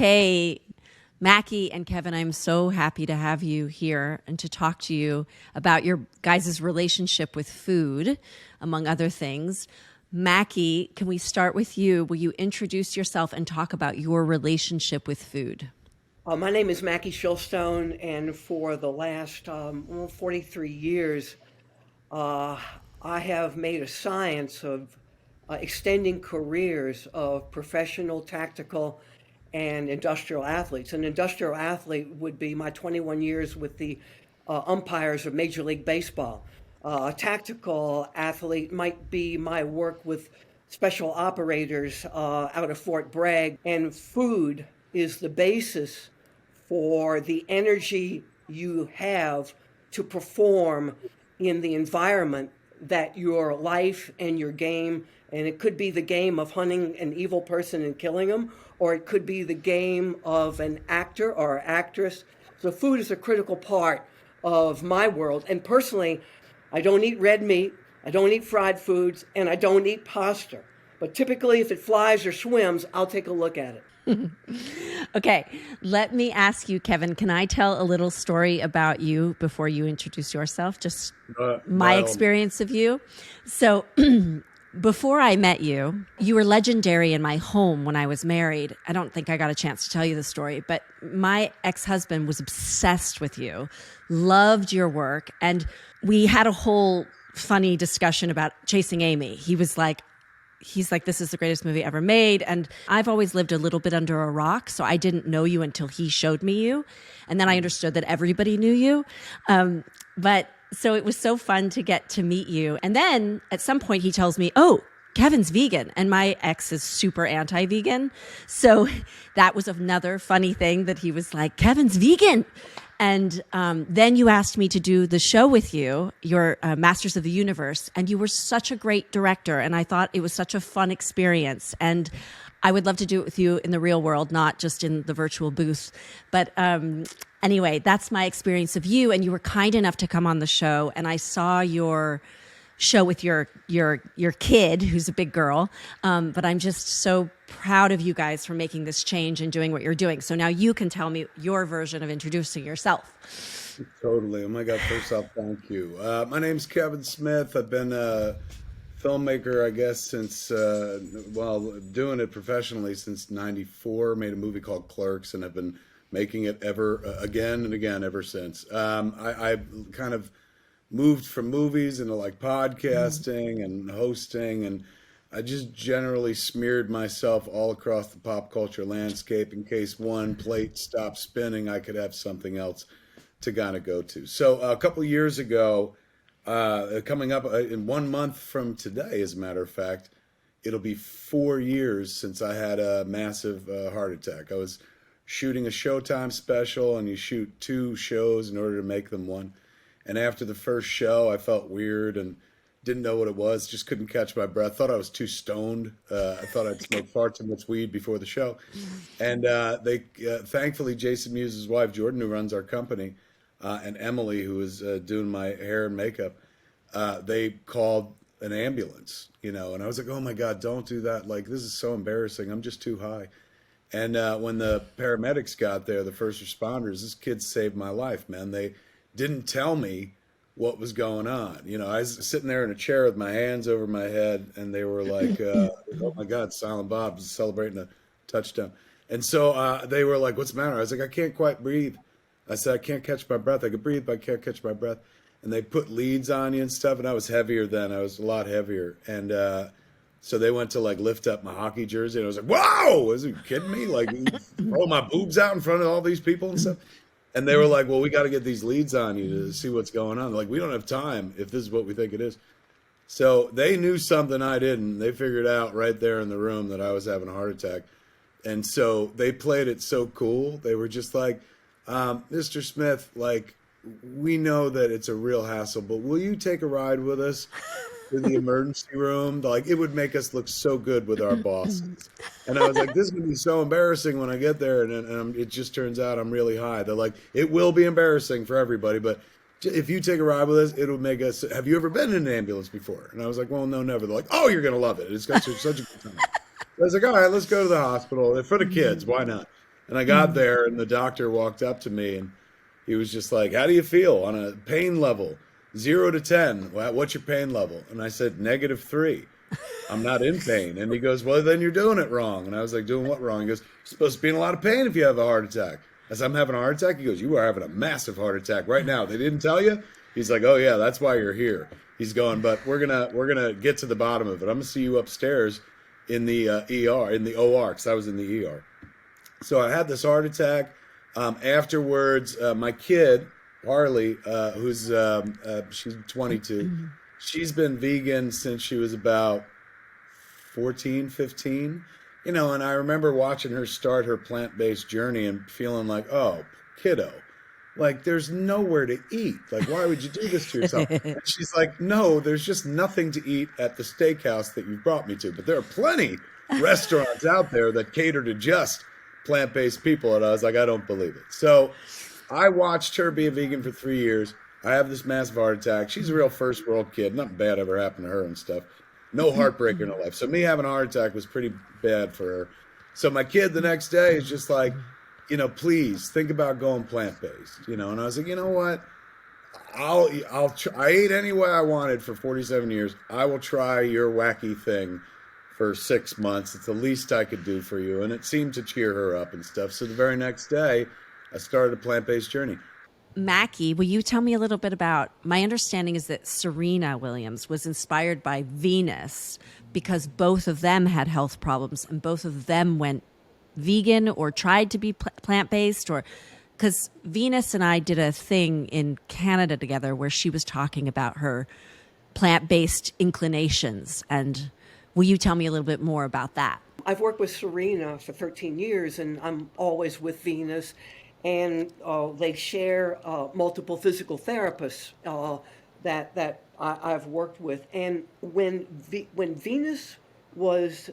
Okay, Mackie and Kevin, I'm so happy to have you here and to talk to you about your guys' relationship with food, among other things. Mackie, can we start with you? Will you introduce yourself and talk about your relationship with food? My name is Mackie Shilstone, and for the last 43 years, uh, I have made a science of extending careers of professional, tactical, and industrial athletes. An industrial athlete would be my 21 years with the umpires of Major League Baseball. A tactical athlete might be my work with special operators out of Fort Bragg, and food is the basis for the energy you have to perform in the environment that your life and your game, and it could be the game of hunting an evil person and killing them, or it could be the game of an actor or actress. So food is a critical part of my world. And personally, I don't eat red meat, I don't eat fried foods, and I don't eat pasta. But typically, if it flies or swims, I'll take a look at it. Okay, let me ask you, Kevin, can I tell a little story about you before you introduce yourself? Just my By all means. experience of you. So, before I met you, you were legendary in my home when I was married. I don't think I got a chance to tell you the story, but my ex-husband was obsessed with you, loved your work, and we had a whole funny discussion about Chasing Amy. He's like, this is the greatest movie ever made. And I've always lived a little bit under a rock, so I didn't know you until he showed me you. And then I understood that everybody knew you. But so it was so fun to get to meet you. And then at some point he tells me, oh, Kevin's vegan. And my ex is super anti-vegan. So that was another funny thing that he was like, Kevin's vegan. And then you asked me to do the show with you, your Masters of the Universe, and you were such a great director, and I thought it was such a fun experience. And I would love to do it with you in the real world, not just in the virtual booth. But anyway, that's my experience of you, and you were kind enough to come on the show, and I saw your show with your kid, who's a big girl. But I'm just so proud of you guys for making this change and doing what you're doing. So now you can tell me your version of introducing yourself. Totally. Oh my God. First off, thank you. My name's Kevin Smith. I've been a filmmaker, I guess, since, doing it professionally since '94. Made a movie called Clerks, and I've been making it again and again ever since. I kind of moved from movies into like podcasting and hosting, and I just generally smeared myself all across the pop culture landscape in case one plate stopped spinning, I could have something else to kind of go to. So a couple of years ago, coming up in 1 month from today, as a matter of fact, it'll be 4 years since I had a massive heart attack. I was shooting a Showtime special, and you shoot 2 shows in order to make them one. And after the first show, I felt weird and didn't know what it was, just couldn't catch my breath. Thought I was too stoned. I thought I'd smoked far too much weed before the show. And thankfully, Jason Muse's wife, Jordan, who runs our company, and Emily, who was doing my hair and makeup, they called an ambulance, and I was like, oh my God, don't do that. Like, this is so embarrassing. I'm just too high. And when the paramedics got there, the first responders, this kid saved my life, man. They didn't tell me what was going on. I was sitting there in a chair with my hands over my head, and they were like, oh my God, Silent Bob is celebrating a touchdown. And so they were like, what's the matter? I was like, I can't quite breathe. I said, I can't catch my breath. I could breathe, but I can't catch my breath. And they put leads on you and stuff, and I was heavier then. I was a lot heavier. And so they went to like lift up my hockey jersey, and I was like, whoa, is you kidding me? Like, roll my boobs out in front of all these people and stuff. And they were like, well, we got to get these leads on you to see what's going on. Like, we don't have time if this is what we think it is. So they knew something I didn't. They figured out right there in the room that I was having a heart attack. And so they played it so cool. They were just like, Mr. Smith, like, we know that it's a real hassle, but will you take a ride with us to the emergency room? Like, it would make us look so good with our bosses. And I was like, this is going to be so embarrassing when I get there. And it just turns out I'm really high. They're like, it will be embarrassing for everybody, but if you take a ride with us, it'll make us, have you ever been in an ambulance before? And I was like, well, no, never. They're like, oh, you're going to love it. It's got such a good time. I was like, all right, let's go to the hospital. For the kids, why not? And I got there, and the doctor walked up to me, and he was just like, "How do you feel on a pain level, 0 to 10? What's your pain level?" And I said, -3. I'm not in pain. And he goes, "Well, then you're doing it wrong." And I was like, "Doing what wrong?" He goes, "You're supposed to be in a lot of pain if you have a heart attack." I said, "I'm having a heart attack?" He goes, "You are having a massive heart attack right now. They didn't tell you?" He's like, "Oh yeah, that's why you're here." He's going, "But we're gonna get to the bottom of it. I'm gonna see you upstairs in the ER, in the OR, because I was in the ER." So I had this heart attack. Afterwards, my kid, Harley, who's she's 22, she's been vegan since she was about 14, 15. And I remember watching her start her plant-based journey and feeling like, oh, kiddo, like there's nowhere to eat. Like, why would you do this to yourself? And she's like, no, there's just nothing to eat at the steakhouse that you've brought me to. But there are plenty restaurants out there that cater to just plant-based people. And I was like, I don't believe it. So I watched her be a vegan for 3 years. I have this massive heart attack. She's a real first world kid. Nothing bad ever happened to her and stuff. No heartbreak in her life. So me having a heart attack was pretty bad for her. So my kid the next day is just like, please think about going plant-based, And I was like, you know what? I ate any way I wanted for 47 years. I will try your wacky thing for 6 months. It's the least I could do for you. And it seemed to cheer her up and stuff. So the very next day, I started a plant-based journey. Mackie, will you tell me a little bit about, my understanding is that Serena Williams was inspired by Venus because both of them had health problems and both of them went vegan or tried to be plant-based, or because Venus and I did a thing in Canada together where she was talking about her plant-based inclinations. And will you tell me a little bit more about that? I've worked with Serena for 13 years, and I'm always with Venus. And they share multiple physical therapists that I've worked with. And when Venus was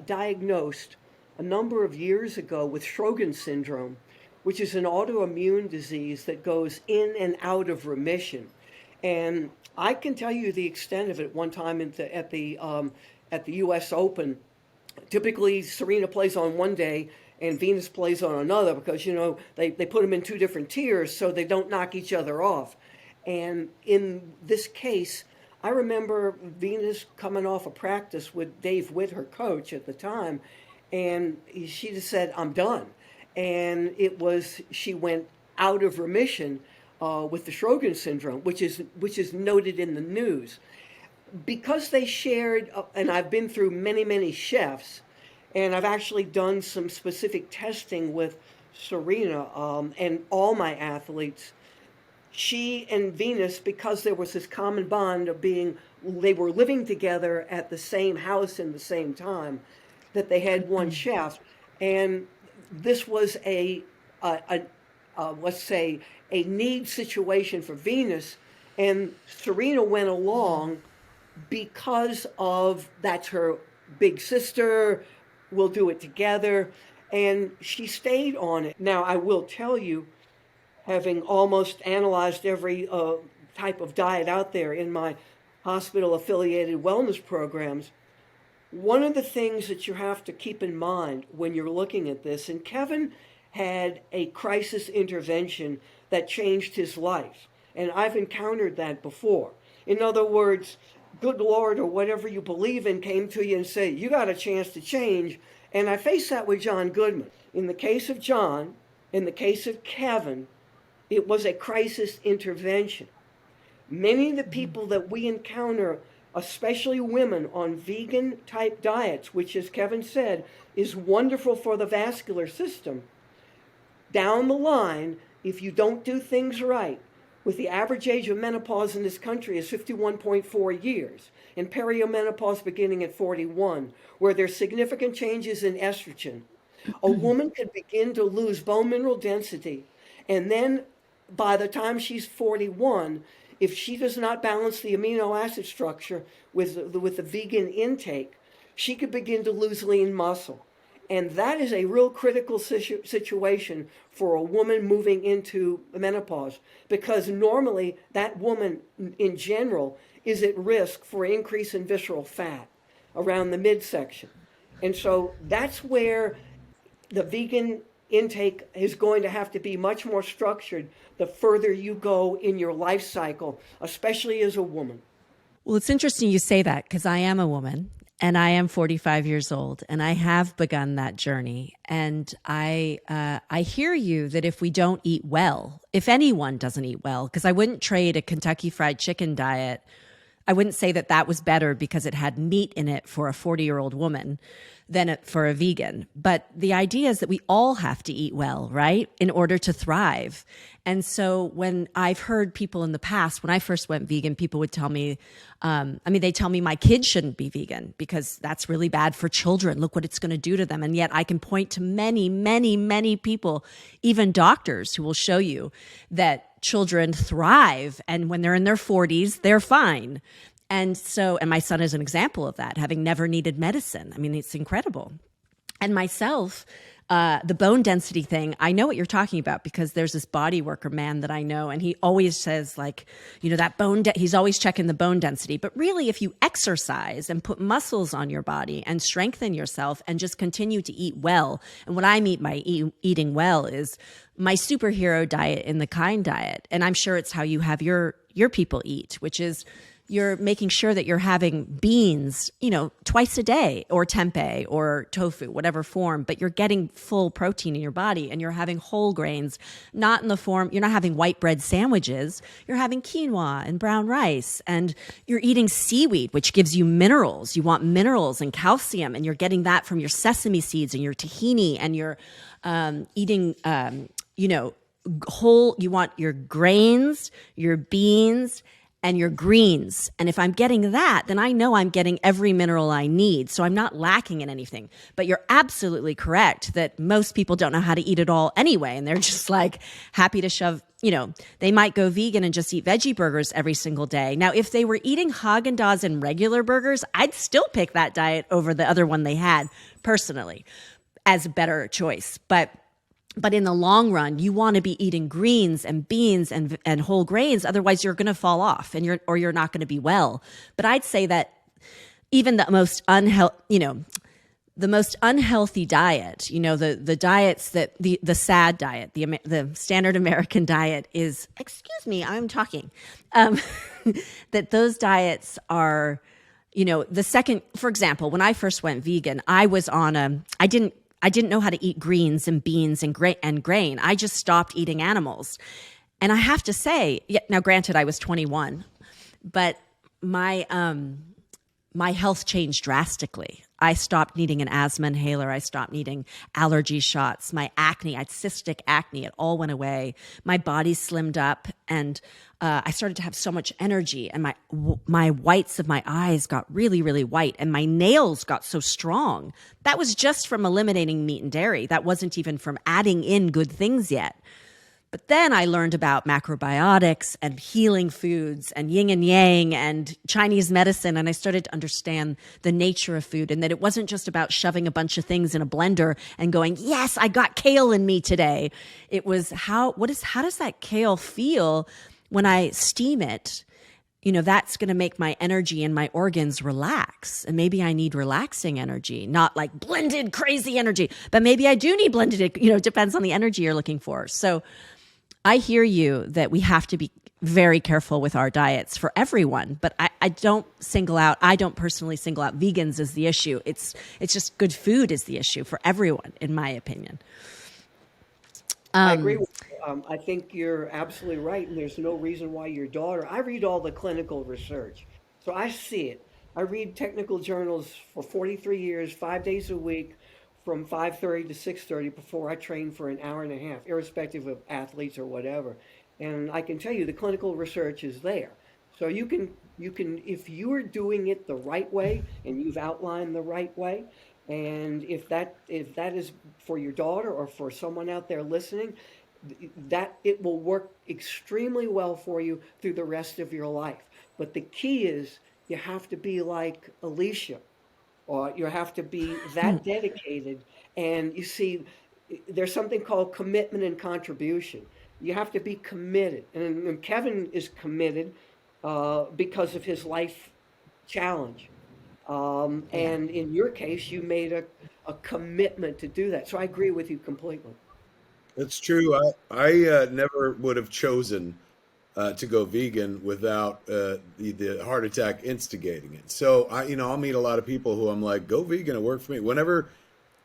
diagnosed a number of years ago with Sjogren's syndrome, which is an autoimmune disease that goes in and out of remission, and I can tell you the extent of it. One time at the U.S. Open, typically Serena plays on one day and Venus plays on another because, they put them in two different tiers so they don't knock each other off. And in this case, I remember Venus coming off a practice with Dave Witt, her coach at the time, and she just said, "I'm done." And she went out of remission with the Sjogren's syndrome, which is noted in the news. Because they shared, and I've been through many, many chefs, and I've actually done some specific testing with Serena and all my athletes. She and Venus, because there was this common bond of they were living together at the same house in the same time, that they had one chef. And this was let's say, a need situation for Venus. And Serena went along because of that's her big sister, we'll do it together, and she stayed on it. Now, I will tell you, having almost analyzed every type of diet out there in my hospital-affiliated wellness programs, one of the things that you have to keep in mind when you're looking at this, and Kevin had a crisis intervention that changed his life, and I've encountered that before. In other words, good Lord or whatever you believe in came to you and said, you got a chance to change. And I faced that with John Goodman. In the case of John, in the case of Kevin, it was a crisis intervention. Many of the people that we encounter, especially women on vegan type diets, which, as Kevin said, is wonderful for the vascular system, down the line, if you don't do things right, with the average age of menopause in this country is 51.4 years, and perimenopause beginning at 41, where there's significant changes in estrogen. A woman could begin to lose bone mineral density, and then by the time she's 41, if she does not balance the amino acid structure with the vegan intake, she could begin to lose lean muscle. And that is a real critical situation for a woman moving into menopause, because normally that woman in general is at risk for increase in visceral fat around the midsection. And so that's where the vegan intake is going to have to be much more structured the further you go in your life cycle, especially as a woman. Well, it's interesting you say that because I am a woman and I am 45 years old and I have begun that journey. And I hear you that if we don't eat well, if anyone doesn't eat well, because I wouldn't trade a Kentucky Fried Chicken diet. I wouldn't say that that was better because it had meat in it for a 40-year-old woman than for a vegan. But the idea is that we all have to eat well, right, in order to thrive. And so when I've heard people in the past, when I first went vegan, people would tell me, they tell me my kids shouldn't be vegan because that's really bad for children. Look what it's going to do to them. And yet I can point to many, many, many people, even doctors, who will show you that children thrive. And when they're in their 40s, they're fine. And my son is an example of that, having never needed medicine. I mean, it's incredible. And myself, the bone density thing, I know what you're talking about because there's this body worker man that I know, and he always says that he's always checking the bone density. But really, if you exercise and put muscles on your body and strengthen yourself and just continue to eat well, and what I mean by eating well is my superhero diet in the Kind diet. And I'm sure it's how you have your people eat, which is you're making sure that you're having beans, twice a day, or tempeh or tofu, whatever form, but you're getting full protein in your body, and you're having whole grains, not in the form, you're not having white bread sandwiches, you're having quinoa and brown rice, and you're eating seaweed, which gives you minerals. You want minerals and calcium, and you're getting that from your sesame seeds and your tahini, and you're eating, you want your grains, your beans, and your greens. And if I'm getting that, then I know I'm getting every mineral I need. So I'm not lacking in anything. But you're absolutely correct that most people don't know how to eat it all anyway. And they're just like happy to shove, they might go vegan and just eat veggie burgers every single day. Now, if they were eating Haagen-Dazs and regular burgers, I'd still pick that diet over the other one they had personally as a better choice. But in the long run, you want to be eating greens and beans and whole grains. Otherwise, you're going to fall off and you're not going to be well. But I'd say that even the most unhealthy diet, the diets that the SAD diet, the standard American diet is, excuse me, I'm talking, that those diets are, the second, for example, when I first went vegan, I didn't know how to eat greens and beans and grain. I just stopped eating animals. And I have to say, now granted, I was 21, but my health changed drastically. I stopped needing an asthma inhaler. I stopped needing allergy shots. My acne, I had cystic acne. It all went away. My body slimmed up, and I started to have so much energy, and my whites of my eyes got really, really white, and my nails got so strong. That was just from eliminating meat and dairy. That wasn't even from adding in good things yet. But then I learned about macrobiotics and healing foods and yin and yang and Chinese medicine. And I started to understand the nature of food, and that it wasn't just about shoving a bunch of things in a blender and going, yes, I got kale in me today. It was how does that kale feel when I steam it? That's going to make my energy and my organs relax. And maybe I need relaxing energy, not like blended crazy energy, but maybe I do need blended, it depends on the energy you're looking for. So I hear you that we have to be very careful with our diets for everyone, but I don't personally single out vegans as the issue. It's just good food is the issue for everyone, in my opinion. I agree with you. I think you're absolutely right, and there's no reason why your daughter. I read all the clinical research, so I see it. I read technical journals for 43 years, 5 days a week, from 5:30 to 6:30 before I train for an hour and a half, irrespective of athletes or whatever. And I can tell you the clinical research is there. So you can if you're doing it the right way and you've outlined the right way, and if that is for your daughter or for someone out there listening, that it will work extremely well for you through the rest of your life. But the key is you have to be like Alicia, or you have to be that dedicated. And you see, there's something called commitment and contribution. You have to be committed. And Kevin is committed because of his life challenge. Yeah. And in your case, you made a commitment to do that. So I agree with you completely. It's true. I never would have chosen to go vegan without the heart attack instigating it. So I'll meet a lot of people who I'm like, go vegan, it worked for me. Whenever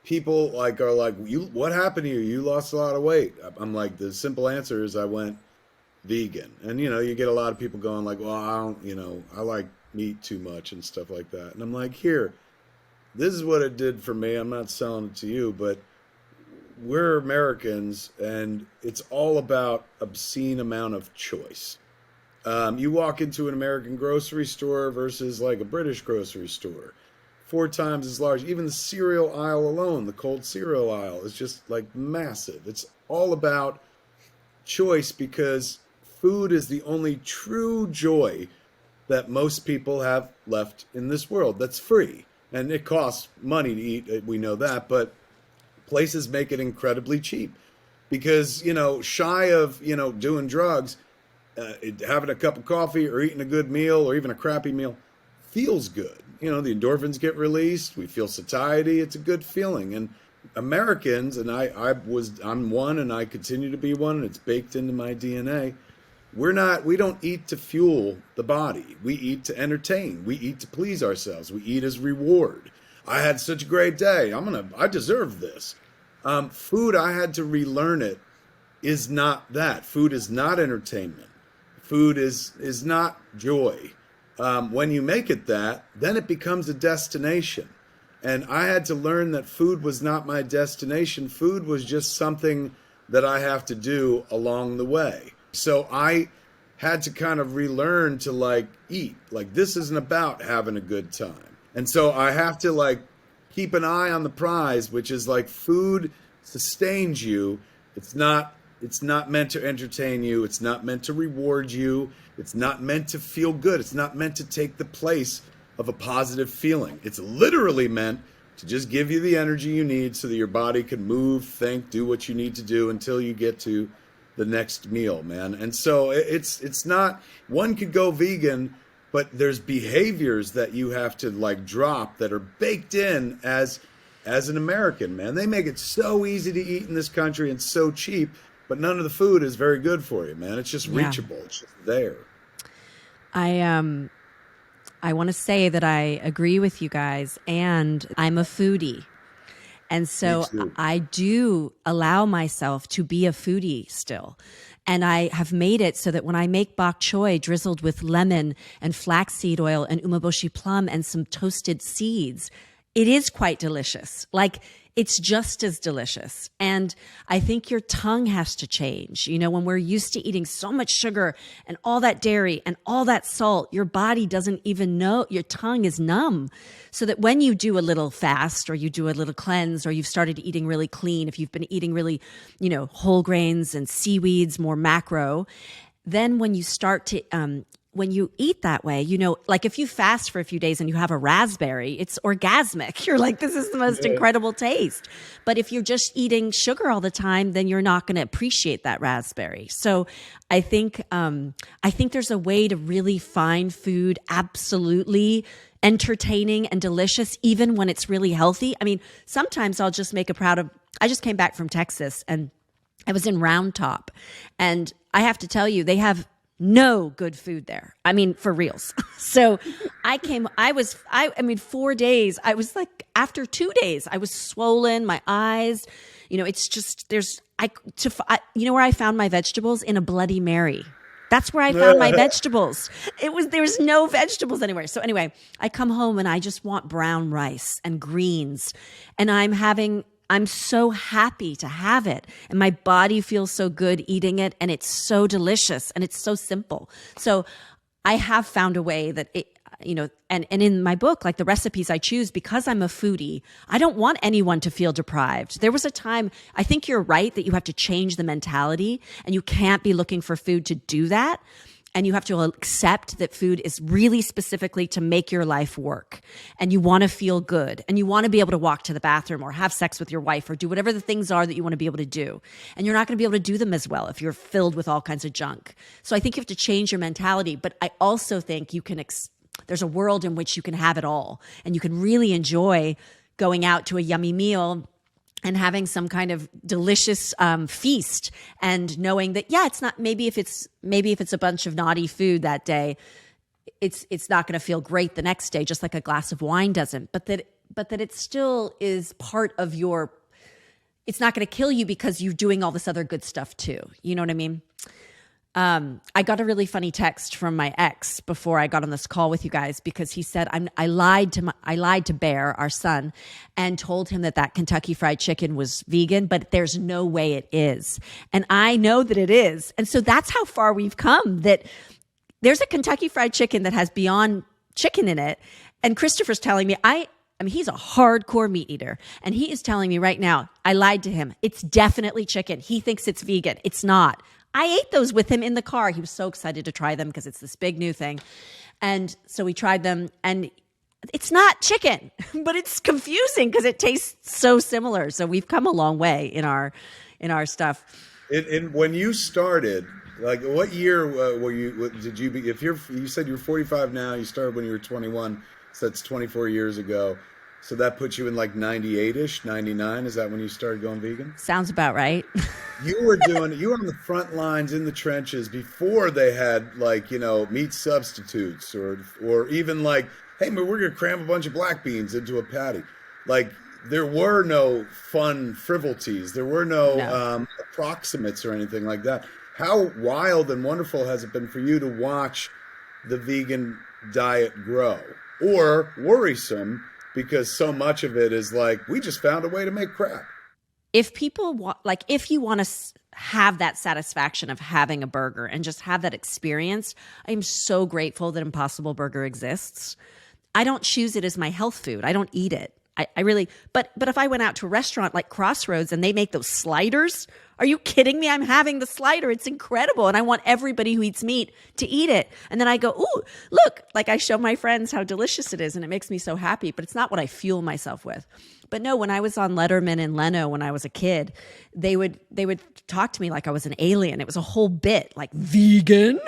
people like are like, what happened to you? You lost a lot of weight. I'm like, the simple answer is I went vegan. And you get a lot of people going like, well, I don't, I like meat too much and stuff like that. And I'm like, here, this is what it did for me. I'm not selling it to you, but we're Americans, and it's all about obscene amount of choice. You walk into an American grocery store versus like a British grocery store, 4 times as large. Even the cereal aisle alone, the cold cereal aisle, is just like massive. It's all about choice because food is the only true joy that most people have left in this world that's free. And it costs money to eat, we know that, but places make it incredibly cheap because, shy of, doing drugs, having a cup of coffee or eating a good meal or even a crappy meal feels good. The endorphins get released. We feel satiety. It's a good feeling. And Americans, and I'm one, and I continue to be one, and it's baked into my DNA. We don't eat to fuel the body. We eat to entertain. We eat to please ourselves. We eat as reward. I had such a great day. I deserve this. Food, I had to relearn it, is not that. Food is not entertainment. Food is not joy. When you make it that, then it becomes a destination. And I had to learn that food was not my destination. Food was just something that I have to do along the way. So I had to kind of relearn to like eat. Like this isn't about having a good time. And so I have to like keep an eye on the prize, which is like food sustains you. It's not meant to entertain you. It's not meant to reward you. It's not meant to feel good. It's not meant to take the place of a positive feeling. It's literally meant to just give you the energy you need so that your body can move, think, do what you need to do until you get to the next meal, man. And so it's not, one could go vegan, but there's behaviors that you have to like drop that are baked in as an American, man. They make it so easy to eat in this country and so cheap, but none of the food is very good for you, man. It's just reachable. It's just there. I want to say that I agree with you guys, and I'm a foodie. And so I do allow myself to be a foodie still. And I have made it so that when I make bok choy drizzled with lemon and flaxseed oil and umeboshi plum and some toasted seeds, it is quite delicious. Like, it's just as delicious. And I think your tongue has to change. When we're used to eating so much sugar and all that dairy and all that salt, your body doesn't even know, your tongue is numb. So that when you do a little fast or you do a little cleanse or you've started eating really clean, if you've been eating really, whole grains and seaweeds, more macro, then when you start to, when you eat that way, like if you fast for a few days and you have a raspberry, it's orgasmic. You're like, this is the most incredible taste. But if you're just eating sugar all the time, then you're not going to appreciate that raspberry. So I think there's a way to really find food absolutely entertaining and delicious, even when it's really healthy. I mean, sometimes I'll just make I just came back from Texas and I was in Round Top, and I have to tell you, they have no good food there. I mean, for reals. So 4 days, I was like, after 2 days, I was swollen, my eyes, it's just, where I found my vegetables? In a Bloody Mary. That's where I found my vegetables. There's no vegetables anywhere. So anyway, I come home and I just want brown rice and greens, and I'm so happy to have it, and my body feels so good eating it, and it's so delicious, and it's so simple. So I have found a way that and in my book, like the recipes I choose, because I'm a foodie, I don't want anyone to feel deprived. There was a time, I think you're right, that you have to change the mentality, and you can't be looking for food to do that. And you have to accept that food is really specifically to make your life work. And you want to feel good. And you want to be able to walk to the bathroom or have sex with your wife or do whatever the things are that you want to be able to do. And you're not going to be able to do them as well if you're filled with all kinds of junk. So I think you have to change your mentality. But I also think you can, there's a world in which you can have it all. And you can really enjoy going out to a yummy meal and having some kind of delicious feast, and knowing that, yeah, it's not, maybe if it's a bunch of naughty food that day, it's not going to feel great the next day, just like a glass of wine doesn't, but that it still is part of your, it's not going to kill you because you're doing all this other good stuff too. You know what I mean? I got a really funny text from my ex before I got on this call with you guys, because he said, I lied to Bear, our son, and told him that Kentucky Fried Chicken was vegan, but there's no way it is. And I know that it is. And so that's how far we've come, that there's a Kentucky Fried Chicken that has Beyond Chicken in it. And Christopher's telling me, I mean, he's a hardcore meat eater. And he is telling me right now, I lied to him. It's definitely chicken. He thinks it's vegan. It's not. I ate those with him in the car. He was so excited to try them because it's this big new thing. And so we tried them, and it's not chicken, but it's confusing because it tastes so similar. So we've come a long way in our stuff. When you started, like, what year were you? Did you? If you said you're 45 now, you started when you were 21, so that's 24 years ago. So that puts you in like 98-ish, 99. Is that when you started going vegan? Sounds about right. You were on the front lines in the trenches before they had, like, meat substitutes or even like, hey, man, we're going to cram a bunch of black beans into a patty. Like, there were no fun frivolities. There were no approximates or anything like that. How wild and wonderful has it been for you to watch the vegan diet grow? Or worrisome, because so much of it is like, we just found a way to make crap. If people want, like, if you want to have that satisfaction of having a burger and just have that experience, I'm so grateful that Impossible Burger exists. I don't choose it as my health food. I don't eat it. I really, but if I went out to a restaurant like Crossroads and they make those sliders, are you kidding me? I'm having the slider. It's incredible. And I want everybody who eats meat to eat it. And then I go, ooh, look, like, I show my friends how delicious it is. And it makes me so happy, but it's not what I fuel myself with. But no, when I was on Letterman and Leno when I was a kid, they would talk to me like I was an alien. It was a whole bit, like, vegan,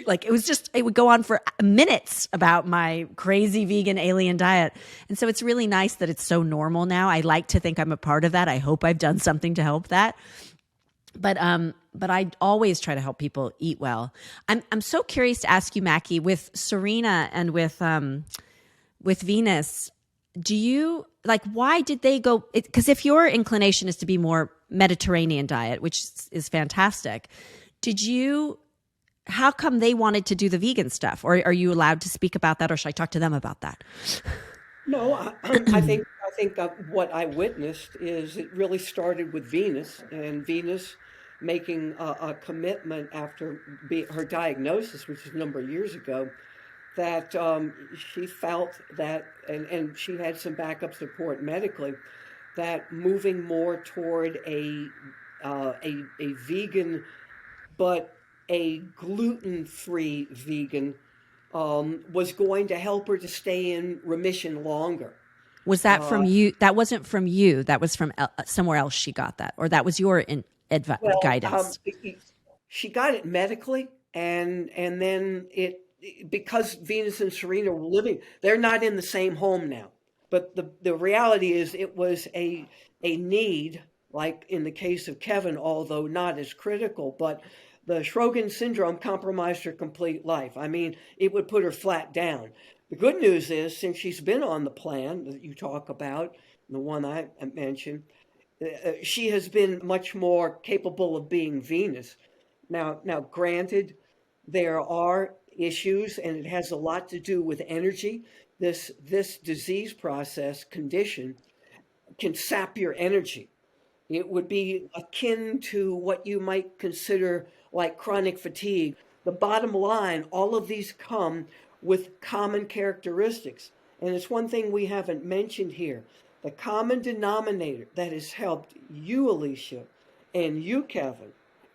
like, it would go on for minutes about my crazy vegan alien diet. And so it's really nice that it's so normal now. I like to think I'm a part of that. I hope I've done something to help that. But I always try to help people eat well. I'm so curious to ask you, Mackie, with Serena and with Venus, do you, like, why did they go? Because if your inclination is to be more Mediterranean diet, which is fantastic, how come they wanted to do the vegan stuff? Or are you allowed to speak about that, or should I talk to them about that? No, I think what I witnessed is it really started with Venus, and Venus making a commitment after her diagnosis, which was a number of years ago, that she felt that, and she had some backup support medically, that moving more toward a vegan, but a gluten-free vegan, was going to help her to stay in remission longer. Was that from you? That wasn't from you. That was from somewhere else she got that, or that was your guidance? She got it medically, and then because Venus and Serena were living, they're not in the same home now. But the reality is it was a need, like in the case of Kevin, although not as critical, but the Sjogren's syndrome compromised her complete life. I mean, it would put her flat down. The good news is, since she's been on the plan that you talk about, the one I mentioned, she has been much more capable of being Venus. Now, granted, there are issues, and it has a lot to do with energy. This disease condition can sap your energy. It would be akin to what you might consider like chronic fatigue. The bottom line, all of these come with common characteristics. And it's one thing we haven't mentioned here. The common denominator that has helped you, Alicia, and you, Kevin,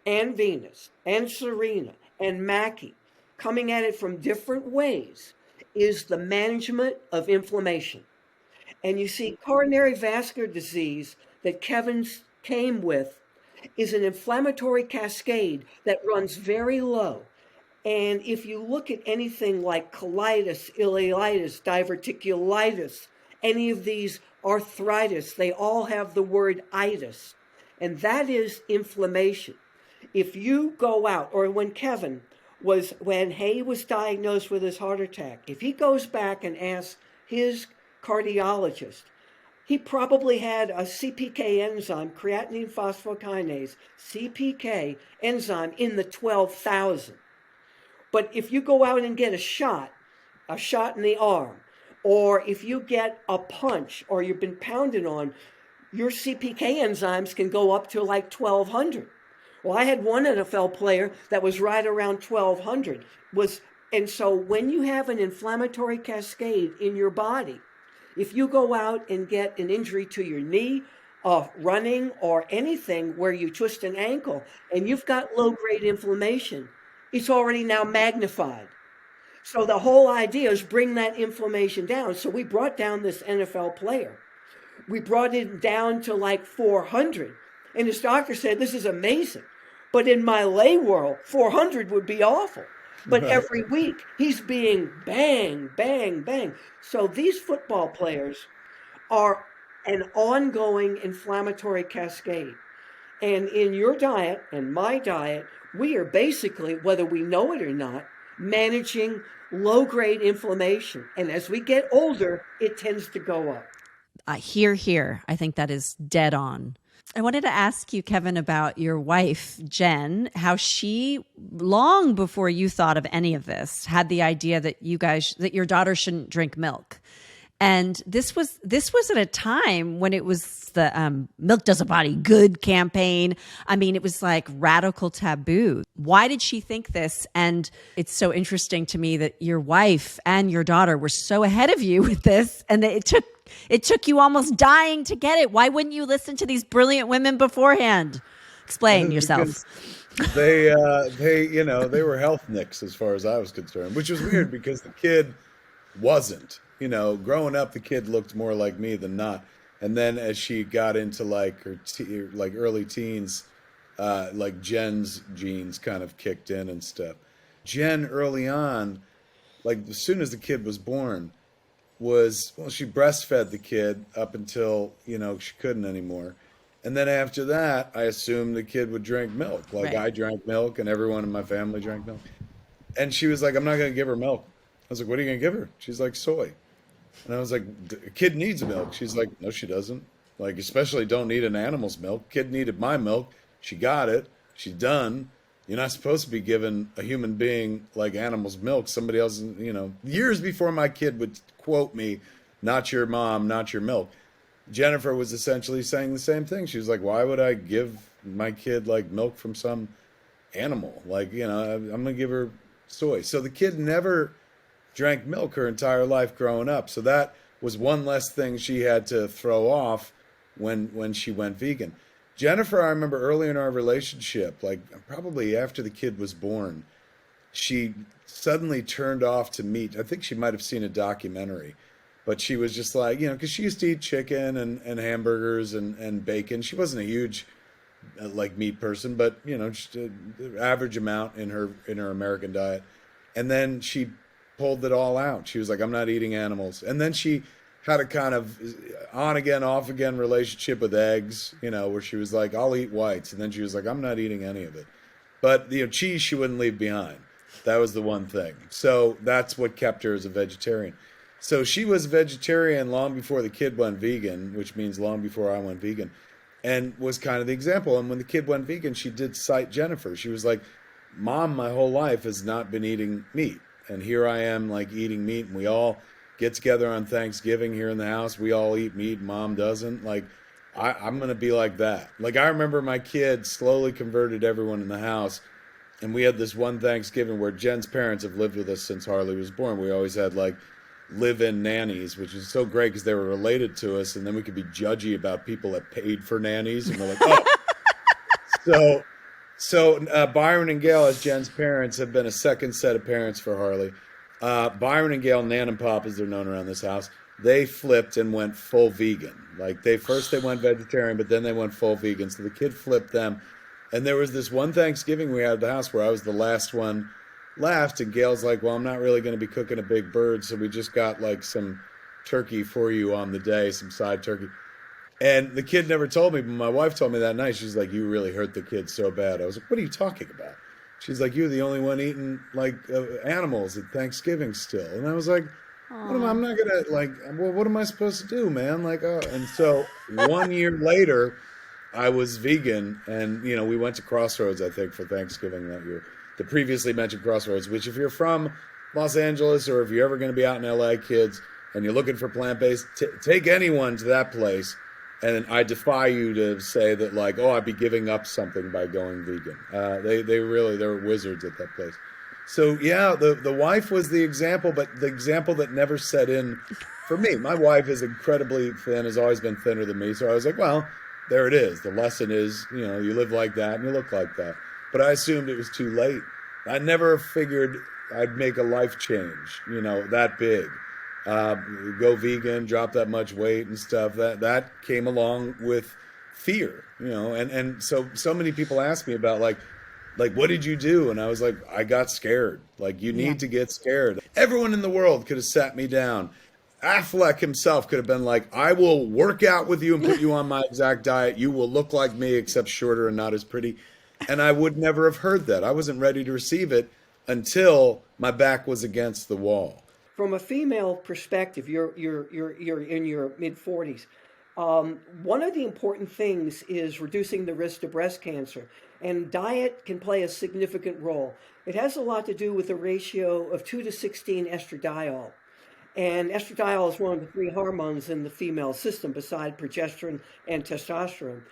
and Venus, and Serena, and Mackie, coming at it from different ways, is the management of inflammation. And you see, coronary vascular disease that Kevin's came with is an inflammatory cascade that runs very low. And if you look at anything like colitis, ileitis, diverticulitis, any of these arthritis, they all have the word itis, and that is inflammation. If you go out, or when Hay was diagnosed with his heart attack, if he goes back and asks his cardiologist, he probably had a CPK enzyme, creatinine phosphokinase, CPK enzyme in the 12,000. But if you go out and get a shot in the arm, or if you get a punch or you've been pounded on, your CPK enzymes can go up to like 1,200. Well, I had one NFL player that was right around 1,200. And so when you have an inflammatory cascade in your body, if you go out and get an injury to your knee, running, or anything where you twist an ankle, and you've got low-grade inflammation, it's already now magnified. So the whole idea is bring that inflammation down. So we brought down this NFL player. We brought it down to like 400. And his doctor said, this is amazing. But in my lay world, 400 would be awful. But every week, he's being bang, bang, bang. So these football players are an ongoing inflammatory cascade. And in your diet and my diet, we are basically, whether we know it or not, managing low-grade inflammation. And as we get older, it tends to go up. Here. I think that is dead on. I wanted to ask you, Kevin, about your wife, Jen, how she, long before you thought of any of this, had the idea that your daughter shouldn't drink milk. And this was at a time when it was the Milk Does a Body Good campaign. I mean, it was like radical taboo. Why did she think this? And it's so interesting to me that your wife and your daughter were so ahead of you with this, and that it took you almost dying to get it. Why wouldn't you listen to these brilliant women beforehand? Explain yourself. They were health nicks as far as I was concerned, which was weird because the kid wasn't. Growing up, the kid looked more like me than not. And then as she got into like her early teens, like Jen's genes kind of kicked in and stuff. Jen early on, like as soon as the kid was born, she breastfed the kid up until, she couldn't anymore. And then after that, I assumed the kid would drink milk. Like I drank milk and everyone in my family drank milk. And she was like, I'm not going to give her milk. I was like, what are you going to give her? She's like, soy. And I was like, a kid needs milk. She's like, no, she doesn't. Like, especially don't need an animal's milk. Kid needed my milk. She got it. She's done. You're not supposed to be giving a human being like animal's milk. Somebody else, years before my kid would quote me, not your mom, not your milk. Jennifer was essentially saying the same thing. She was like, why would I give my kid like milk from some animal? Like, I'm going to give her soy. So the kid never drank milk her entire life growing up. So that was one less thing she had to throw off when she went vegan. Jennifer, I remember early in our relationship, like probably after the kid was born, she suddenly turned off to meat. I think she might have seen a documentary, but she was just like, because she used to eat chicken and hamburgers and bacon. She wasn't a huge like meat person, but just an average amount in her American diet. And then she pulled it all out. She was like, I'm not eating animals. And then she had a kind of on again, off again relationship with eggs, where she was like, I'll eat whites. And then she was like, I'm not eating any of it. But, cheese she wouldn't leave behind. That was the one thing. So that's what kept her as a vegetarian. So she was vegetarian long before the kid went vegan, which means long before I went vegan, and was kind of the example. And when the kid went vegan, she did cite Jennifer. She was like, Mom, my whole life has not been eating meat. And here I am like eating meat, and we all get together on Thanksgiving here in the house. We all eat meat. Mom doesn't. Like, I'm going to be like that. Like, I remember my kid slowly converted everyone in the house. And we had this one Thanksgiving where Jen's parents have lived with us since Harley was born. We always had like live-in nannies, which is so great because they were related to us. And then we could be judgy about people that paid for nannies. And we're like, oh. So Byron and Gail, as Jen's parents, have been a second set of parents for Harley. Byron and Gail, Nan and Pop, as they're known around this house, they flipped and went full vegan. Like they went vegetarian, but then they went full vegan. So the kid flipped them. And there was this one Thanksgiving we had at the house where I was the last one left. And Gail's like, well, I'm not really going to be cooking a big bird. So we just got like some turkey for you on the day, some side turkey. And the kid never told me, but my wife told me that night. She's like, "You really hurt the kid so bad." I was like, "What are you talking about?" She's like, "You're the only one eating like animals at Thanksgiving still." And I was like, I'm not gonna like. Well, what am I supposed to do, man? Like, and so 1 year later, I was vegan, and we went to Crossroads, I think, for Thanksgiving that year. The previously mentioned Crossroads, which if you're from Los Angeles or if you're ever going to be out in LA, kids, and you're looking for plant-based, take anyone to that place. And I defy you to say that, like, oh, I'd be giving up something by going vegan. They're wizards at that place. So yeah, the wife was the example, but the example that never set in for me. My wife is incredibly thin, has always been thinner than me. So I was like, well, there it is. The lesson is, you live like that and you look like that. But I assumed it was too late. I never figured I'd make a life change, that big. Go vegan, drop that much weight and stuff. That came along with fear, and so many people ask me about like what did you do? And I was like, I got scared. Like, you need to get scared. Everyone in the world could have sat me down. Affleck himself could have been like, I will work out with you and put you on my exact diet. You will look like me except shorter and not as pretty. And I would never have heard that. I wasn't ready to receive it until my back was against the wall. From a female perspective, you're in your mid-40s. One of the important things is reducing the risk of breast cancer, and diet can play a significant role. It has a lot to do with the ratio of 2:16 estradiol. And estradiol is one of the 3 hormones in the female system beside progesterone and testosterone.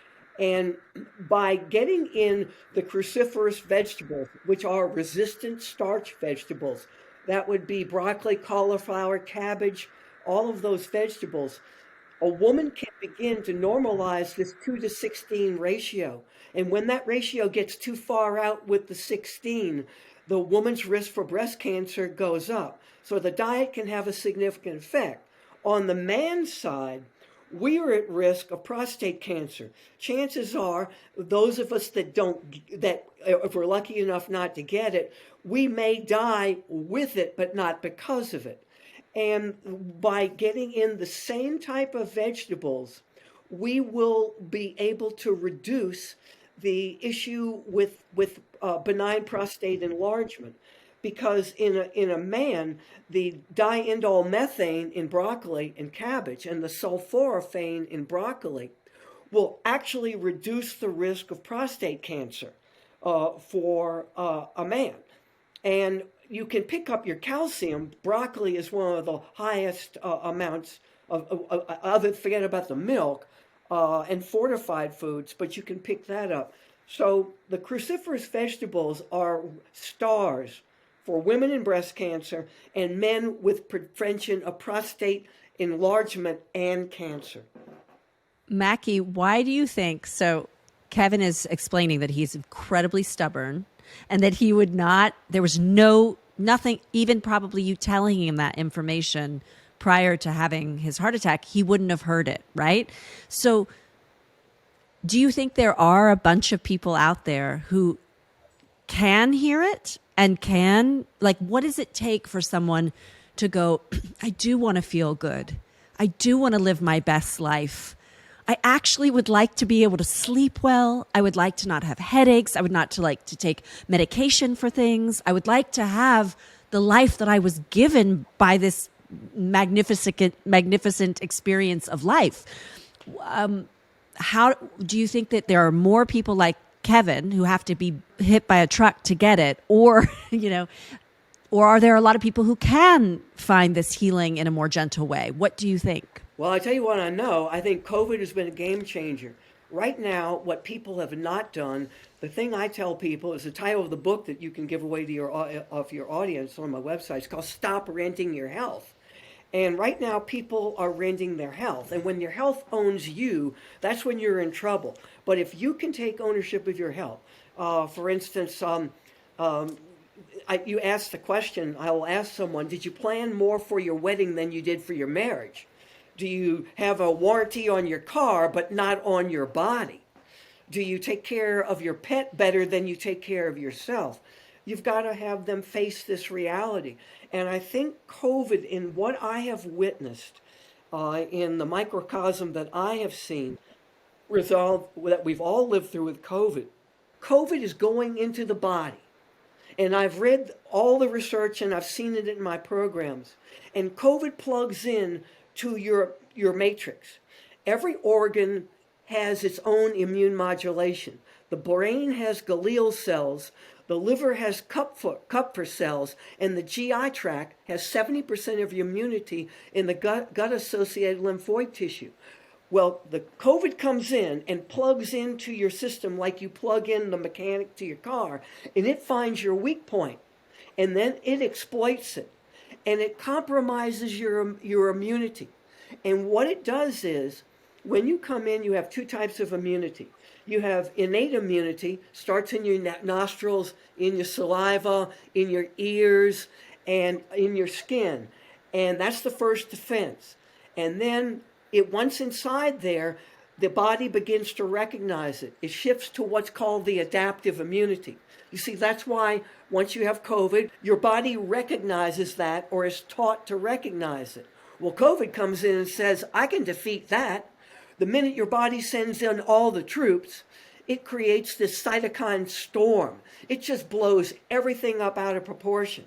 And by getting in the cruciferous vegetables, which are resistant starch vegetables, that would be broccoli, cauliflower, cabbage, all of those vegetables, a woman can begin to normalize this 2:16 ratio. And when that ratio gets too far out with the 16, the woman's risk for breast cancer goes up. So the diet can have a significant effect. On the man's side, we are at risk of prostate cancer. Chances are, those of us that if we're lucky enough not to get it, we may die with it, but not because of it. And by getting in the same type of vegetables, we will be able to reduce the issue with benign prostate enlargement. Because in a man, the diindole methane in broccoli and cabbage and the sulforaphane in broccoli will actually reduce the risk of prostate cancer for a man. And you can pick up your calcium. Broccoli is one of the highest amounts of it, forget about the milk and fortified foods, but you can pick that up. So the cruciferous vegetables are stars for women in breast cancer and men with prevention of prostate enlargement and cancer. Mackie, why do you think so? Kevin is explaining that he's incredibly stubborn and that he would not, there was nothing, even probably you telling him that information prior to having his heart attack, he wouldn't have heard it, right? So do you think there are a bunch of people out there who can hear it and what does it take for someone to go, I do want to feel good. I do want to live my best life. I actually would like to be able to sleep well. I would like to not have headaches. I would not like to take medication for things. I would like to have the life that I was given by this magnificent experience of life. How do you think that there are more people like Kevin who have to be hit by a truck to get it, or or are there a lot of people who can find this healing in a more gentle way? What do you think? Well, I tell you what I know. I think COVID has been a game changer. Right now, what people have not done, the thing I tell people is the title of the book that you can give away to your audience on my website. It's called Stop Renting Your Health. And right now, people are renting their health. And when your health owns you, that's when you're in trouble. But if you can take ownership of your health, for instance, you asked the question, I will ask someone, did you plan more for your wedding than you did for your marriage? Do you have a warranty on your car, but not on your body? Do you take care of your pet better than you take care of yourself? You've got to have them face this reality. And I think COVID, in what I have witnessed, in the microcosm that I have seen resolve that we've all lived through with COVID. COVID is going into the body. And I've read all the research and I've seen it in my programs. And COVID plugs in to your matrix. Every organ has its own immune modulation. The brain has glial cells, the liver has Kupffer cells, and the GI tract has 70% of your immunity in the gut-associated lymphoid tissue. Well, the COVID comes in and plugs into your system like you plug in the mechanic to your car, and it finds your weak point, and then it exploits it, and it compromises your immunity. And what it does is, when you come in, you have two types of immunity. You have innate immunity, starts in your nostrils, in your saliva, in your ears, and in your skin. And that's the first defense. And then once inside there, the body begins to recognize it. It shifts to what's called the adaptive immunity. You see, that's why once you have COVID, your body recognizes that or is taught to recognize it. Well, COVID comes in and says, I can defeat that. The minute your body sends in all the troops, it creates this cytokine storm. It just blows everything up out of proportion.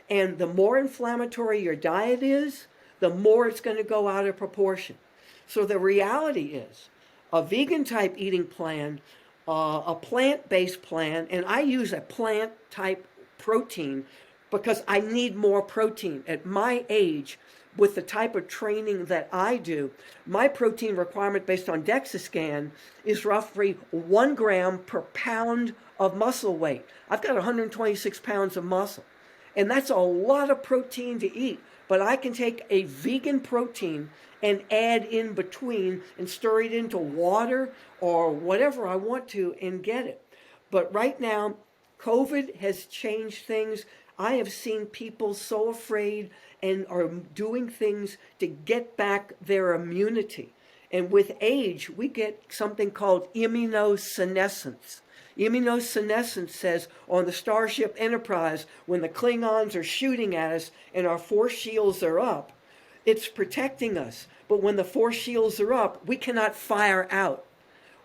And the more inflammatory your diet is, the more it's going to go out of proportion. So the reality is, a vegan type eating plan, a plant-based plan, and I use a plant type protein because I need more protein. At my age, with the type of training that I do, my protein requirement based on DEXA scan is roughly 1 gram per pound of muscle weight. I've got 126 pounds of muscle, and that's a lot of protein to eat. But I can take a vegan protein and add in between and stir it into water or whatever I want to and get it. But right now, COVID has changed things. I have seen people so afraid and are doing things to get back their immunity. And with age, we get something called immunosenescence. Immunosenescence says on the Starship Enterprise, when the Klingons are shooting at us and our force shields are up, it's protecting us. But when the force shields are up, we cannot fire out.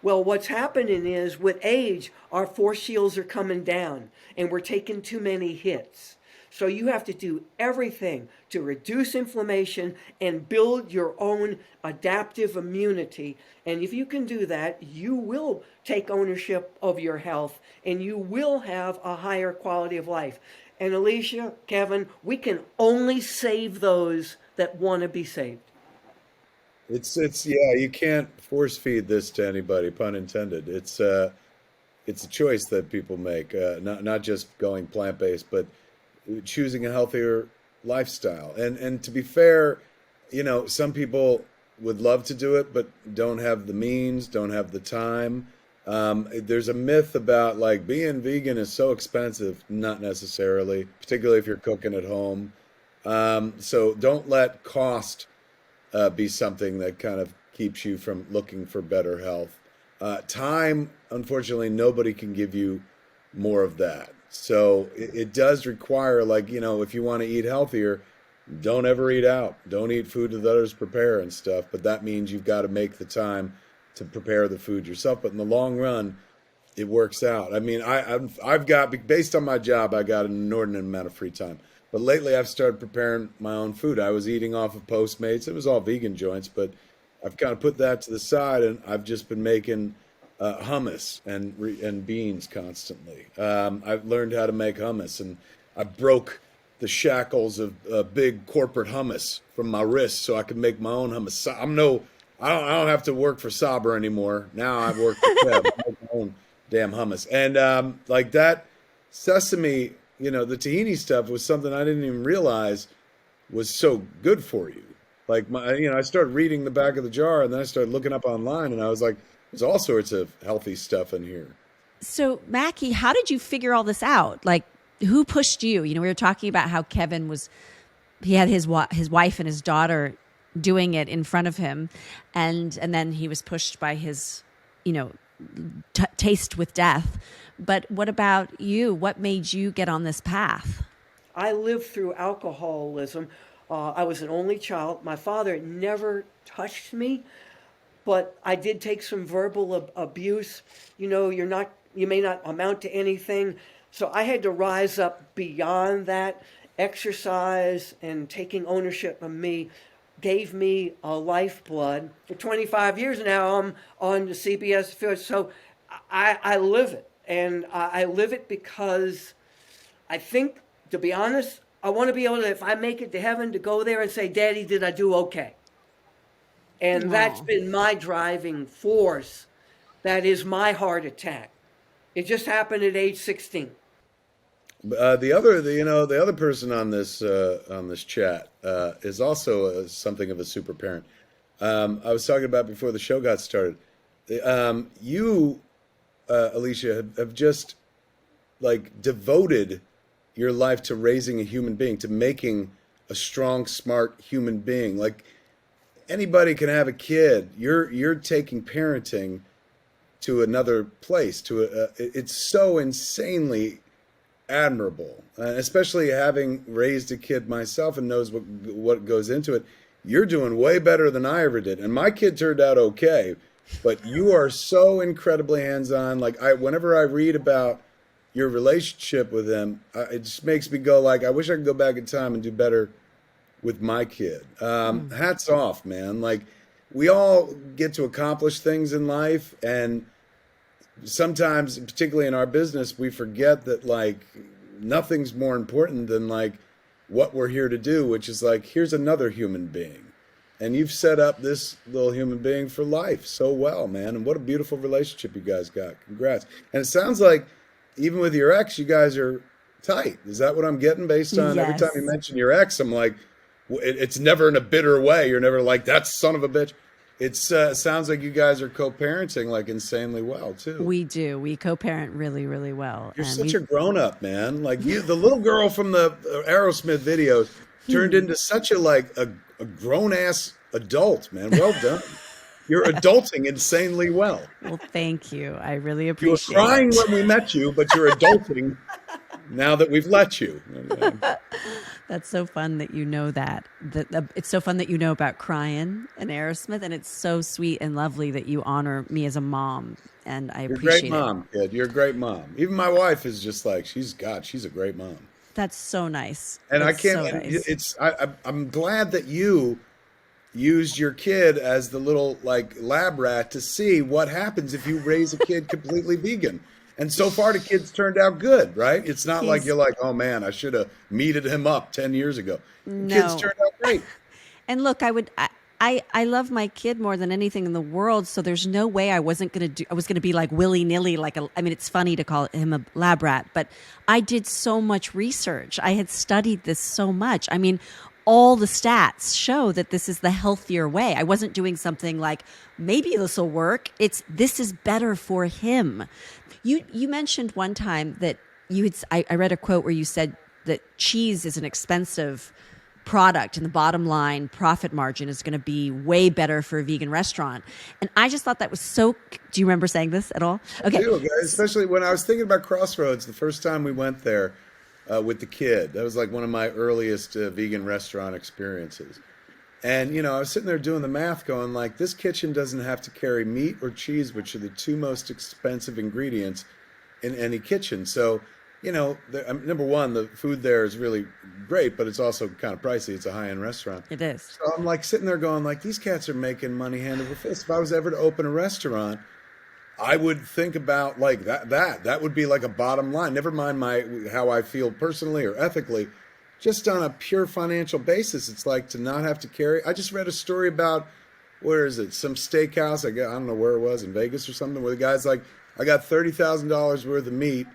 Well, what's happening is with age, our force shields are coming down and we're taking too many hits. So you have to do everything to reduce inflammation and build your own adaptive immunity. And if you can do that, you will take ownership of your health and you will have a higher quality of life. And Alicia, Kevin, we can only save those that want to be saved. It's yeah, you can't force feed this to anybody, pun intended. It's a choice that people make, not just going plant-based, but choosing a healthier lifestyle. And to be fair, some people would love to do it, but don't have the means, don't have the time. There's a myth about like being vegan is so expensive. Not necessarily, particularly if you're cooking at home. So don't let cost be something that kind of keeps you from looking for better health. Time, unfortunately, nobody can give you more of that. So it does require, like, if you want to eat healthier, don't ever eat out. Don't eat food that others prepare and stuff. But that means you've got to make the time to prepare the food yourself. But in the long run, it works out. I mean, I've got, based on my job, I got an inordinate amount of free time. But lately I've started preparing my own food. I was eating off of Postmates. It was all vegan joints, but I've kind of put that to the side, and I've just been making hummus and beans constantly. I've learned how to make hummus, and I broke the shackles of big corporate hummus from my wrists so I can make my own hummus. I don't have to work for Sabra anymore. Now I work for Kev. I make my own damn hummus. And like that sesame, the tahini stuff was something I didn't even realize was so good for you. Like I started reading the back of the jar, and then I started looking up online, and I was like, there's all sorts of healthy stuff in here. So, Mackie, how did you figure all this out? Like, who pushed you? We were talking about how Kevin he had his wife and his daughter doing it in front of him, and then he was pushed by his, taste with death. But what about you? What made you get on this path? I lived through alcoholism. I was an only child. My father never touched me, but I did take some verbal abuse. You may not amount to anything. So I had to rise up beyond that. Exercise and taking ownership of me gave me a lifeblood. For 25 years now, I'm on the CBS field. So I live it. And I live it because I think, to be honest, I want to be able to, if I make it to heaven, to go there and say, Daddy, did I do okay? And that's Aw. been my driving force. That is my heart attack. It just happened at age 16. The other person on this chat is also something of a super parent. I was talking about before the show got started. You, Alicia, have just like devoted your life to raising a human being, to making a strong, smart human being. Like anybody can have a kid. You're taking parenting to another place. It's so insanely admirable, especially having raised a kid myself and knows what goes into it. You're doing way better than I ever did, and my kid turned out okay. But you are so incredibly hands-on. Like whenever I read about your relationship with him, it just makes me go like, I wish I could go back in time and do better with my kid. Hats off, man. Like we all get to accomplish things in life, and sometimes, particularly in our business, we forget that like nothing's more important than like what we're here to do, which is like, here's another human being. And you've set up this little human being for life so well, man. And what a beautiful relationship you guys got. Congrats. And it sounds like even with your ex, you guys are tight. Is that what I'm getting based on every time you Yes. mention your ex? I'm like, it's never in a bitter way. You're never like, that son of a bitch. It sounds like you guys are co-parenting like insanely well too. We do. We co-parent really, really well. You're And such we a grown-up, man. Like the little girl from the Aerosmith videos turned into such a grown-ass adult, man. Well done. You're adulting insanely well. Well, thank you. I really You were appreciate crying it. when we met you, but you're adulting now that we've let you. That's so fun that you know that. It's so fun that you know about crying and Aerosmith, and it's so sweet and lovely that you honor me as a mom, and I You're a great appreciate it. mom, kid. You're a great mom. Even my wife is just like, she's a great mom. That's so nice. And I That's can't. so And nice. I'm glad that you used your kid as the little like lab rat to see what happens if you raise a kid completely vegan. And so far, the kid's turned out good, right? It's not like He's you're like, oh man, I should have meted him up 10 years ago. The kid's no. turned out great. And look, I love my kid more than anything in the world, so there's no way I was going to be like willy-nilly I mean, it's funny to call him a lab rat, but I did so much research. I had studied this so much. I mean, all the stats show that this is the healthier way. I wasn't doing something like maybe this will work. This is better for him. You mentioned one time that I read a quote where you said that cheese is an expensive product and the bottom line profit margin is going to be way better for a vegan restaurant. And I just thought that was so, do you remember saying this at all? I Okay. do, guys. Especially when I was thinking about Crossroads the first time we went there with the kid. That was like one of my earliest vegan restaurant experiences. And, I was sitting there doing the math going like, this kitchen doesn't have to carry meat or cheese, which are the two most expensive ingredients in any kitchen. So, number one, the food there is really great, but it's also kind of pricey. It's a high-end restaurant. It is. So I'm like sitting there going like, these cats are making money hand over fist. If I was ever to open a restaurant, I would think about like that would be like a bottom line. Never mind how I feel personally or ethically. Just on a pure financial basis, it's like to not have to carry. I just read a story about, where is it? Some steakhouse. I don't know where it was, in Vegas or something, where the guy's like, I got $30,000 worth of meat.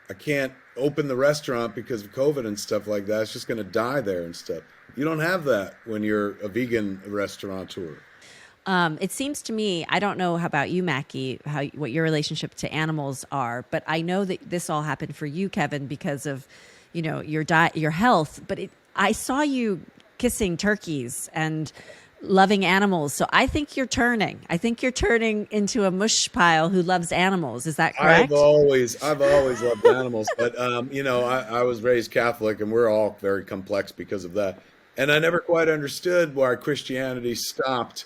I can't open the restaurant because of COVID and stuff like that. It's just going to die there and stuff. You don't have that when you're a vegan restaurateur. It seems to me, I don't know how about you, Mackie, what your relationship to animals are, but I know that this all happened for you, Kevin, because of your diet, your health. But I saw you kissing turkeys and loving animals, so I think you're turning. I think you're turning into a mush pile who loves animals. Is that correct? I've always loved animals, but I was raised Catholic, and we're all very complex because of that. And I never quite understood why Christianity stopped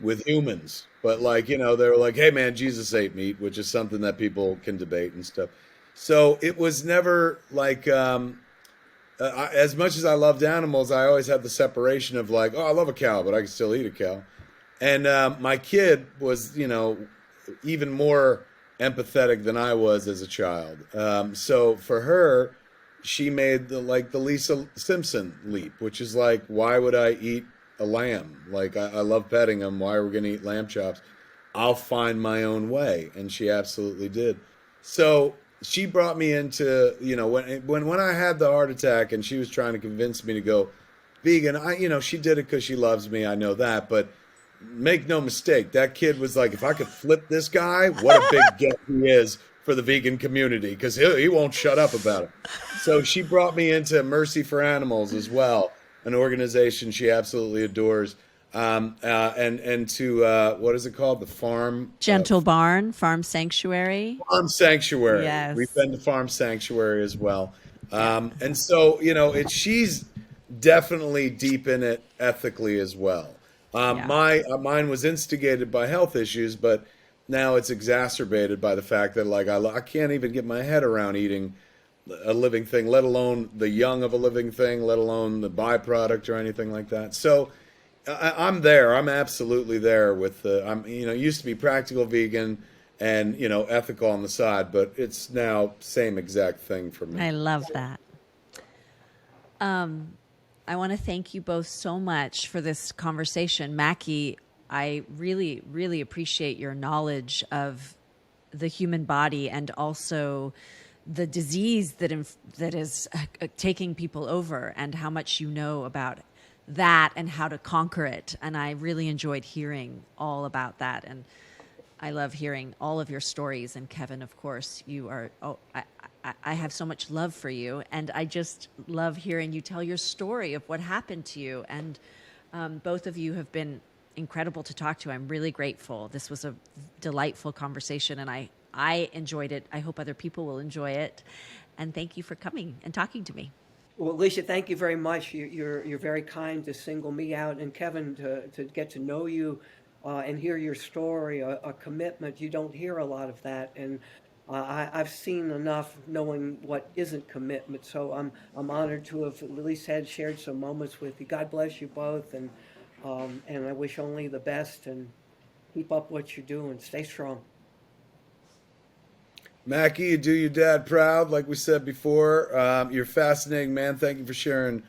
with humans. But like, they were like, hey man, Jesus ate meat, which is something that people can debate and stuff. So it was never like, as much as I loved animals, I always had the separation of like, oh, I love a cow, but I can still eat a cow. And my kid was, even more empathetic than I was as a child. So for her, she made the Lisa Simpson leap, which is like, why would I eat a lamb? Like, I love petting them. Why are we going to eat lamb chops? I'll find my own way. And she absolutely did. So she brought me into, when I had the heart attack and she was trying to convince me to go vegan, she did it because she loves me. I know that. But make no mistake, that kid was like, if I could flip this guy, what a big get he is for the vegan community, because he won't shut up about it. So she brought me into Mercy for Animals as well, an organization she absolutely adores. And to, what is it called? The Farm? Gentle Barn, Farm Sanctuary. Farm Sanctuary. Yes. We've been to Farm Sanctuary as well. And so, she's definitely deep in it ethically as well. Mine was instigated by health issues, but now it's exacerbated by the fact that like I can't even get my head around eating a living thing, let alone the young of a living thing, let alone the byproduct or anything like that. So I'm there. I'm absolutely there with used to be practical vegan and, ethical on the side, but it's now same exact thing for me. I love that. I want to thank you both so much for this conversation. Mackie, I really, really appreciate your knowledge of the human body and also the disease that is taking people over, and how much you know about that and how to conquer it. And I really enjoyed hearing all about that. And I love hearing all of your stories. And Kevin, of course, you are, I have so much love for you. And I just love hearing you tell your story of what happened to you. And both of you have been incredible to talk to. I'm really grateful. This was a delightful conversation, and I enjoyed it. I hope other people will enjoy it. And thank you for coming and talking to me. Well, Alicia, thank you very much. You're very kind to single me out, and Kevin, to get to know you and hear your story, a commitment. You don't hear a lot of that, and I've seen enough knowing what isn't commitment. So I'm honored to have at least shared some moments with you. God bless you both, and I wish only the best, and keep up what you're doing. Stay strong. Mackie, you do your dad proud, like we said before. You're fascinating, man. Thank you for sharing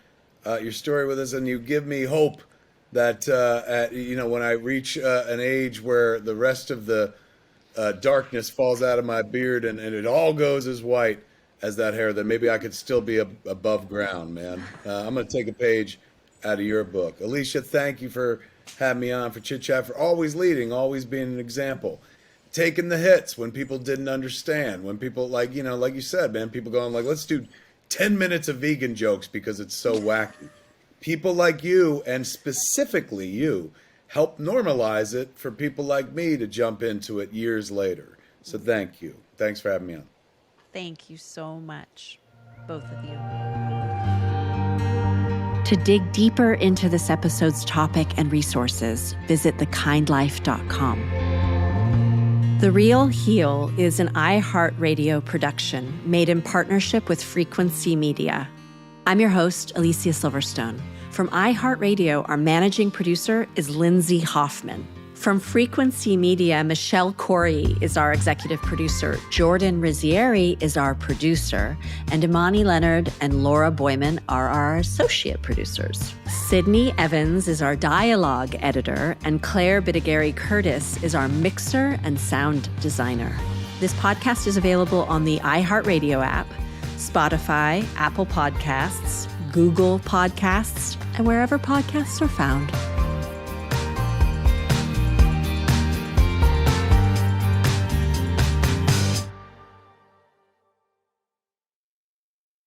your story with us, and you give me hope that when I reach an age where the rest of the darkness falls out of my beard and it all goes as white as that hair, then maybe I could still be above ground, man. I'm going to take a page out of your book. Alicia, thank you for having me on for Chit Chat, for always leading, always being an example. Taking the hits when people didn't understand, when people like you said, man, people going like, let's do 10 minutes of vegan jokes because it's so wacky. People like you, and specifically you, help normalize it for people like me to jump into it years later. So thank you. Thanks for having me on. Thank you so much, both of you. To dig deeper into this episode's topic and resources, visit thekindlife.com. The Real Heal is an iHeartRadio production made in partnership with Frequency Media. I'm your host, Alicia Silverstone. From iHeartRadio, our managing producer is Lindsay Hoffman. From Frequency Media, Michelle Corey is our executive producer, Jordan Rizzieri is our producer, and Imani Leonard and Laura Boyman are our associate producers. Sydney Evans is our dialogue editor, and Claire Bidigary Curtis is our mixer and sound designer. This podcast is available on the iHeartRadio app, Spotify, Apple Podcasts, Google Podcasts, and wherever podcasts are found.